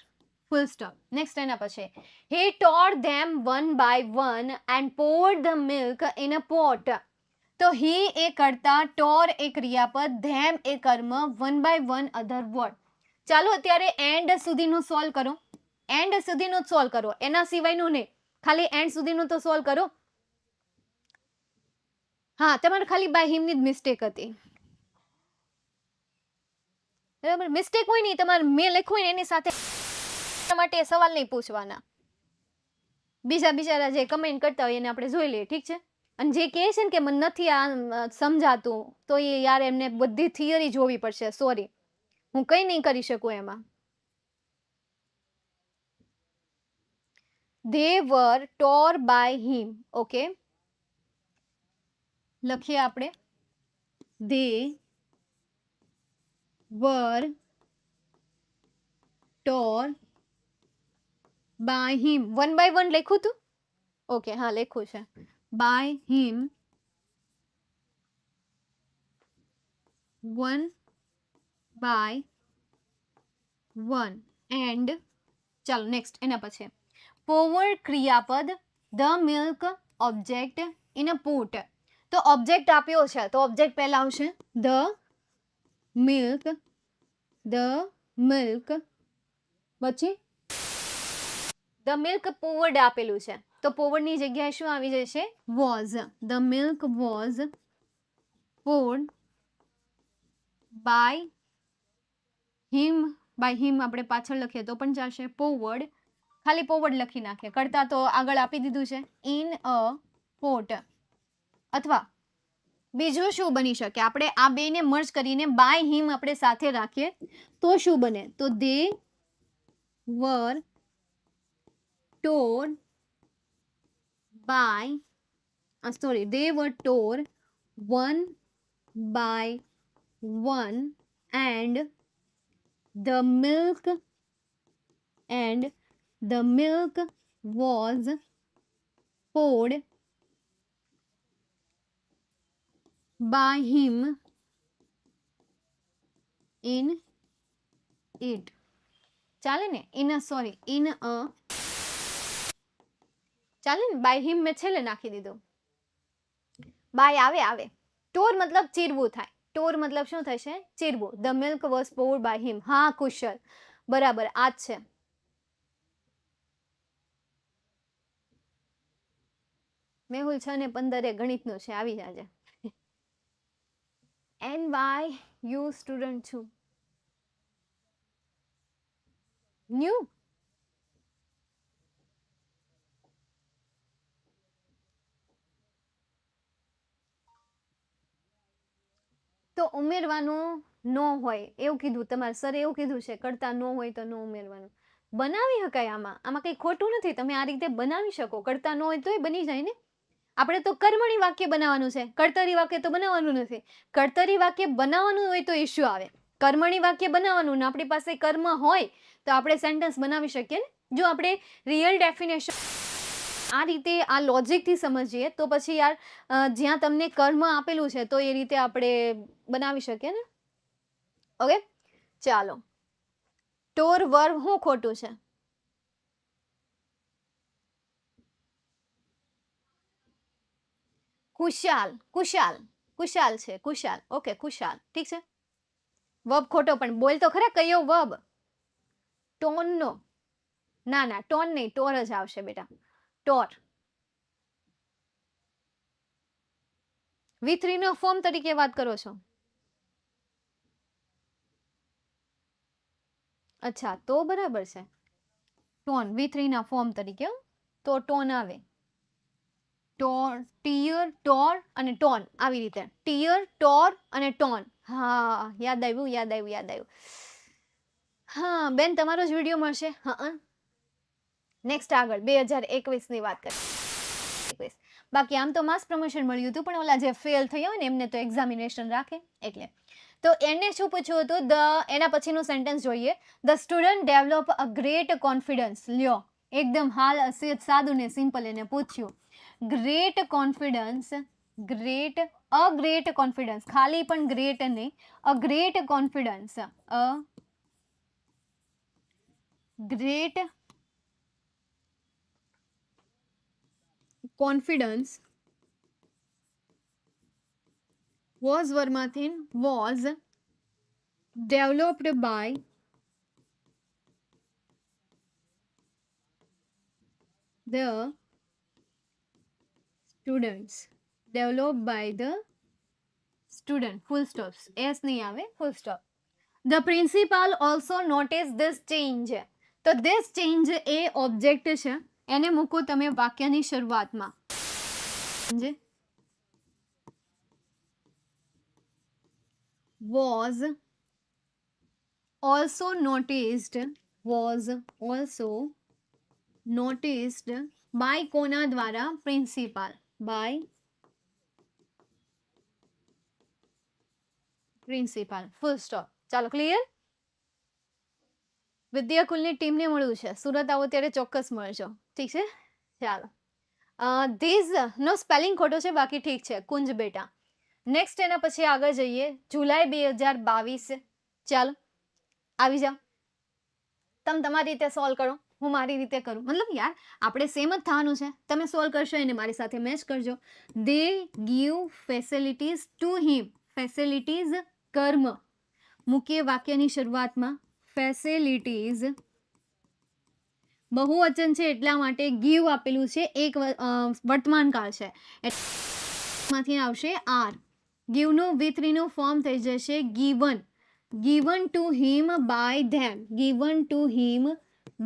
Full stop. Next એના પછી he tore them one by one and poured the milk in a pot. તો he એ કરતા, tore એ ક્રિયાપદ, them એ કર્મ, one by one other word. ચાલો અત્યારે and સુધીનું solve કરો. એન્ડ સુધીનું જ સોલ્વ કરો, એના સિવાયનું નહીં. ખાલી એન્ડ સુધીનું તો સોલ્વ કરો. હા તમારે ખાલી બાય હિમની જ મિસ્ટેક હતી. બરાબર, મિસ્ટેક હોય નહીં તમારે મેં લખ્યું હોય ને એની સાથે માટે સવાલ નહીં પૂછવાના. બીજા બિચારા જે કમેન્ટ કરતા હોય એને આપણે જોઈ લઈએ. ઠીક છે? અને જે કહે છે ને કે મને નથી આ સમજાતું તો એ યાર એમને બધી થિયરી જોવી પડશે. સોરી, હું કંઈ નહીં કરી શકું એમાં. They were tore by him. Okay લખીએ આપણે. They were tore by him. One by one લખ્યું તું? ઓકે હા લખ્યું છે. By him one by one and ચાલો નેક્સ્ટ એના પછી forward ક્રિયાપદ, the milk object in a pot. તો ઓબ્જેક્ટ આપ્યો છે તો ઓબ્જેક્ટ પહેલા આવશે the milk પછી the milk poured આપેલું છે તો poured ની જગ્યાએ શું આવી જશે? was. the milk was poured by him. આપણે પાછળ લખીએ તો પણ ચાલશે. poured ખાલી poured લખી નાખીએ, કરતા તો આગળ આપી દીધું છે. in a pot. અથવા બીજું શું બની શકે? આપણે આ બેને મર્જ કરીને બાય હિમ આપણે સાથે રાખીએ તો શું બને? તો they were tore one by one and the milk was poured by him in it. ચાલે ને? in a ચાલે ને? બાય હિમ મેં છેલ્લે નાખી દીધું. બાય આવે. ટોર મતલબ ચીરવું થાય. ટોર મતલબ શું થશે? ચીરવું. The milk was poured by him. હા કુશલ, બરાબર આ જ છે. મેહુલ 6 ને 15 ગણિતનું છે, આવી જાજે. NYU સ્ટુડન્ટ છું. ન્યુ તો ઉમેરવાનું નો હોય એવું કીધું તમારે સર, એવું કીધું છે કરતા નો હોય તો નો ઉમેરવાનું. બનાવી શકાય, આમાં કંઈ ખોટું નથી, તમે આ રીતે બનાવી શકો. કરતા નો હોય તોય બની જાય ને. આપણે તો કર્મણી વાક્ય બનાવવાનું છે, કર્તરી વાક્ય તો બનાવવાનું નથી. કર્તરી વાક્ય બનાવવાનું હોય તો ઇશ્યુ આવે. કર્મણી વાક્ય બનાવવાનું ને આપણી પાસે કર્મ હોય તો આપણે સેન્ટેન્સ બનાવી શકીએ ને. જો આપણે રિયલ ડેફિનેશન આ રીતે આ લોજિકથી સમજીએ તો પછી યાર જ્યાં તમને કર્મ આપેલું છે તો એ રીતે આપણે બનાવી શકીએ ને. ઓકે, ચાલો. ટોર વર્બ શું ખોટું છે? કુશાલ, કુશાલ, કુશાલ છે, કુશાલ. ઓકે, કુશાલ, ઠીક છે. વર્બ ખોટો, પણ બોલ તો ખરા કયો વર્બ? ટોનનો. ના ના, ટોન નહીં, ટોર જ આવશે બેટા. ટોર. V3 નો ફોર્મ તરીકે વાત કરો છો? અચ્છા, તો બરાબર છે. ટોન V3 ના ફોર્મ તરીકે તો ટોન આવે. ટોર, ટીયર, ટોર અને ટોન, આવી રીતે. ટીયર, ટોર અને ટોન. હા, યાદ આવ્યું, યાદ આવ્યું, યાદ આવ્યું. હા બેન, તમારો જ વિડીયો મળશે. હા, નેક્સ્ટ આગળ 2021 ની વાત કરીએ. બાકી આમ તો માસ પ્રમોશન મળ્યું હતું, પણ ઓલા જે ફેલ થયા હોય ને એમને તો એક્ઝામિનેશન રાખે એટલે. તો એને શું પૂછ્યું હતું? એના પછીનું સેન્ટેન્સ જોઈએ. The student develop a great confidence. લ્યો, એકદમ હાલ સાદું ને સિમ્પલ એને પૂછ્યું. Great confidence, great, a great confidence, ખાલી પણ ગ્રેટ નહીં, a great confidence, a great confidence was વર્માંથી was developed by the students, developed by the student, full stops, s નહીં આવે, full stop. The principal also noticed this change. તો this change A object છે, એને મૂકો તમે વાક્યની શરૂઆતમાં. was also noticed, was also noticed by કોના દ્વારા? Principal, by principal, full stop. ચાલો, ક્લિયર? વિદ્યાકુલની ટીમને મળવું છે, સુરત આવો ત્યારે ચોક્કસ મળજો, ઠીક છે? ચાલો. ધીઝ નો સ્પેલિંગ ખોટો છે, બાકી ઠીક છે, કુંજ બેટા. નેક્સ્ટ એના પછી આગળ જઈએ. જુલાઈ 2022. ચાલો, આવી જાઓ. તમે તમારી રીતે સોલ્વ કરો, હું મારી રીતે કરું. મતલબ યાર, આપણે સેમ જ થવાનું છે. તમે સોલ્વ કરશો એને મારી સાથે મેચ કરજો. They give facilities to him. Facilities કર્મ મૂકીએ વાક્યની શરૂઆતમાં. ફેસિલિટીઝ બહુવચન છે એટલા માટે ગીવ આપેલું છે, એક વર્તમાન કાળ છે, માંથી આવશે આર. ગીવનું V3 નું ફોર્મ થઈ જશે given. Given to him by them, given to him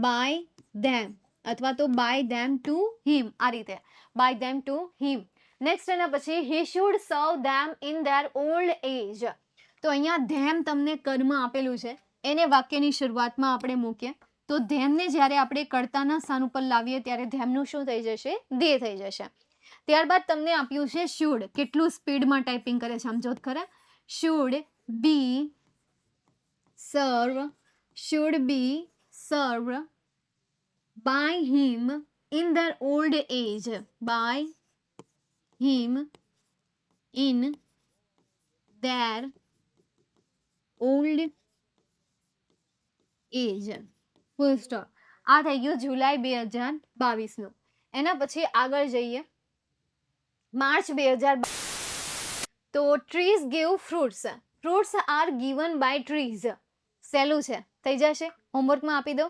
by them, અથવા તો બાય ધેમ ટુ હિમ, આ રીતે, by them to him. Next એના પછી he should serve them in their old age. તો અહીંયા ધેમ તમને કર્મ આપેલું છે, એને વાક્યની શરૂઆતમાં આપણે મૂકીએ. તો ધેમને જ્યારે આપણે કર્તાના સ્થાન ઉપર લાવીએ ત્યારે ધેમનું શું થઈ જશે? ધ્યેય થઈ જશે. ત્યારબાદ તમને આપ્યું છે શુડ. કેટલું સ્પીડમાં ટાઈપિંગ કરે છે આમ જો ખરા. શુડ બી સર્વ, should be serve by him in their old age, by him in their old age, full stop. આ થઈ ગયું જુલાઈ 2022 નું. એના પછી આગળ જઈએ માર્ચ 2022. તો trees give fruits. Fruits are given by trees. સહેલું છે, થઈ જશે, હોમવર્કમાં આપી દો.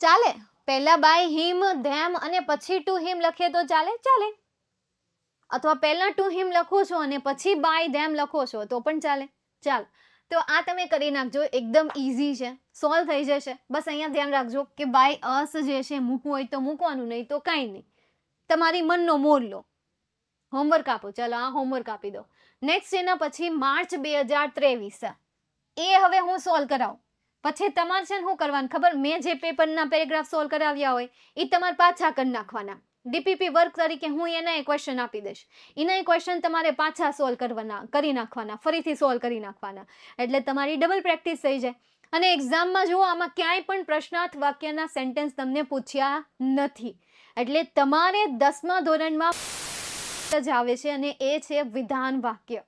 ચાલે? પહેલા બાય હિમ, ધેમ અને પછી ટુ હિમ લખીએ તો ચાલે? ચાલે. અથવા પહેલા ટુ હિમ લખો છો અને પછી બાય ધેમ લખો છો તો પણ ચાલે. ચાલો, તો આ તમે કરી નાખજો, એકદમ ઇઝી છે, સોલ્વ થઈ જશે. બસ અહીંયા ધ્યાન રાખજો કે બાય અસ જે છે મૂકવું હોય તો મૂકવાનું, નહીં તો કાંઈ નહીં, તમારી મનનો મોર લો. હોમવર્ક આપો, ચાલો આ હોમવર્ક આપી દો. નેક્સ્ટ એના પછી માર્ચ 2023, એ હવે હું સોલ્વ કરાવું. પછી તમારે છે ને શું કરવાનું ખબર, મેં જે પેપરના પેરેગ્રાફ સોલ્વ કરાવ્યા હોય એ તમારે પાછા કરી નાખવાના. ડીપીપી વર્ક તરીકે હું એના ક્વેશ્ચન આપી દઈશ, એના ક્વેશ્ચન તમારે પાછા સોલ્વ કરી નાખવાના, ફરીથી સોલ્વ કરી નાખવાના, એટલે તમારી ડબલ પ્રેક્ટિસ થઈ જાય. અને એક્ઝામમાં જુઓ, આમાં ક્યાંય પણ પ્રશ્નાર્થ વાક્યના સેન્ટેન્સ તમને પૂછ્યા નથી, એટલે તમારે 10મા ધોરણમાં જ આવે છે અને એ છે વિધાન વાક્ય.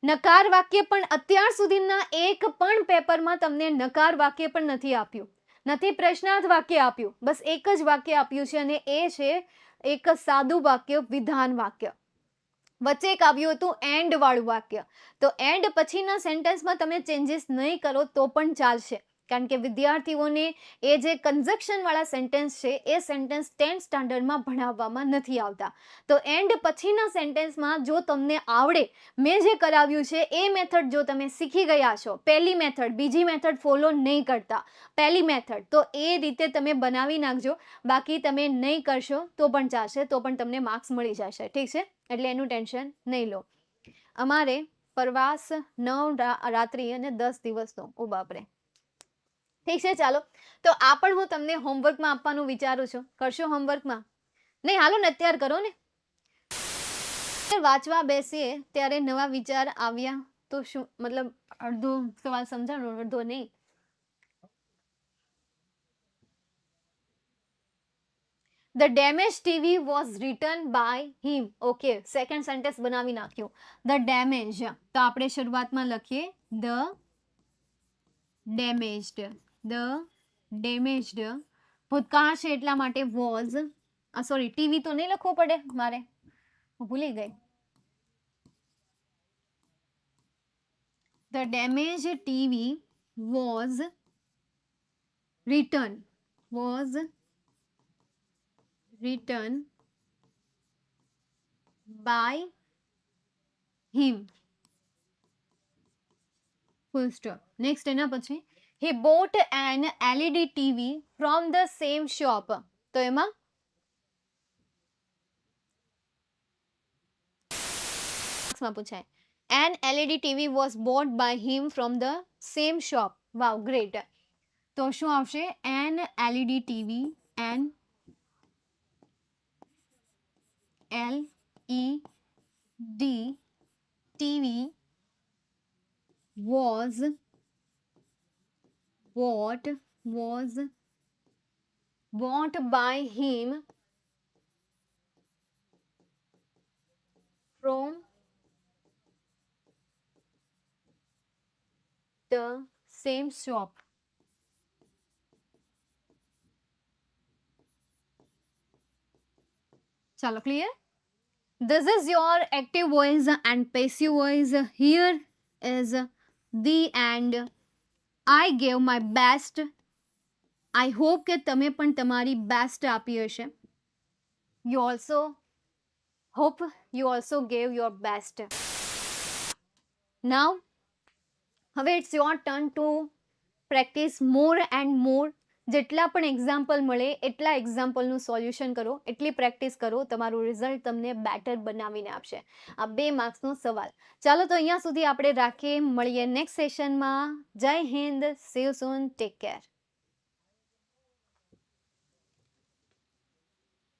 નકાર વાક્ય પણ અત્યાર સુધીના એક પણ પેપરમાં તમને નકાર વાક્ય પણ નથી આપ્યું, નથી પ્રશ્નાર્થ વાક્ય આપ્યું, બસ એક જ વાક્ય આપ્યું છે અને એ છે એક સાદું વાક્ય, વિધાન વાક્ય. વચ્ચે એક આવ્યું હતું એન્ડ વાળું વાક્ય, તો એન્ડ પછીના સેન્ટેન્સમાં તમે ચેન્જીસ નહીં કરો તો પણ ચાલશે, કારણ કે વિદ્યાર્થીઓને એ જે કન્જક્શન વાળા સેન્ટેન્સ છે એ સેન્ટેન્સ 10th સ્ટાન્ડર્ડમાં ભણાવવામાં નથી આવતા. તો એન્ડ પછીના સેન્ટેન્સમાં જો તમને આવડે, મેં જે કરાવ્યું છે એ મેથડ જો તમે શીખી ગયા છો, પહેલી મેથડ, બીજી મેથડ ફોલો નહીં કરતા, પહેલી મેથડ, તો એ રીતે તમે બનાવી નાખજો. બાકી તમે નહીં કરશો તો પણ ચાલશે, તો પણ તમને માર્ક્સ મળી જશે, ઠીક છે, એટલે એનું ટેન્શન નહીં લો. અમારે પ્રવાસ 9 રાત્રિ અને 10 દિવસનો, ઓ બાપરે, ઠીક છે. ચાલો, તો આ પણ હું તમને હોમવર્કમાં આપવાનું વિચારું છું, કરશો હોમવર્કમાં? નહીં, હાલો ને અત્યારે કરો ને. વાંચવા બેસીએ ત્યારે નવા વિચાર આવ્યા તો શું, મતલબ અડધો સવાલ સમજાણો, અડધો નહીં. The damaged TV was written by him. Okay, second sentence બનાવી નાખ્યું. The damage, તો આપણે શરૂઆતમાં લખીએ the damaged, ભૂતકાળ છે એટલા માટે was, સોરી ટીવી તો નહીં લખવું પડે મારે, હું ભૂલી ગઈ. The damaged TV was written by him. Full stop. Next એના પછી he bought an LED TV from the same shop. તો એમાં પૂછાય an LED TV was bought by him from the same shop. Wow, great. તો શું આવશે? an LED TV, an LED TV was bought by him from the same shop. Chalo, clear? This is your active voice and passive voice. Here is the end. I gave my best. I hope કે તમે પણ તમારી best આપી હશે. You also hope you also gave your best. Now, હવે it's your turn to practice more and more. જેટલા પણ example મળે એટલા એક્ઝામ્પલનું સોલ્યુશન કરો, એટલી પ્રેક્ટિસ કરો, તમારું રિઝલ્ટ તમને બેટર બનાવીને આપશે. આ 2 માર્ક્સનો સવાલ. ચાલો, તો અહીંયા સુધી આપણે રાખીએ, મળીએ નેક્સ્ટ સેશનમાં. જય Hind, C you soon, take care.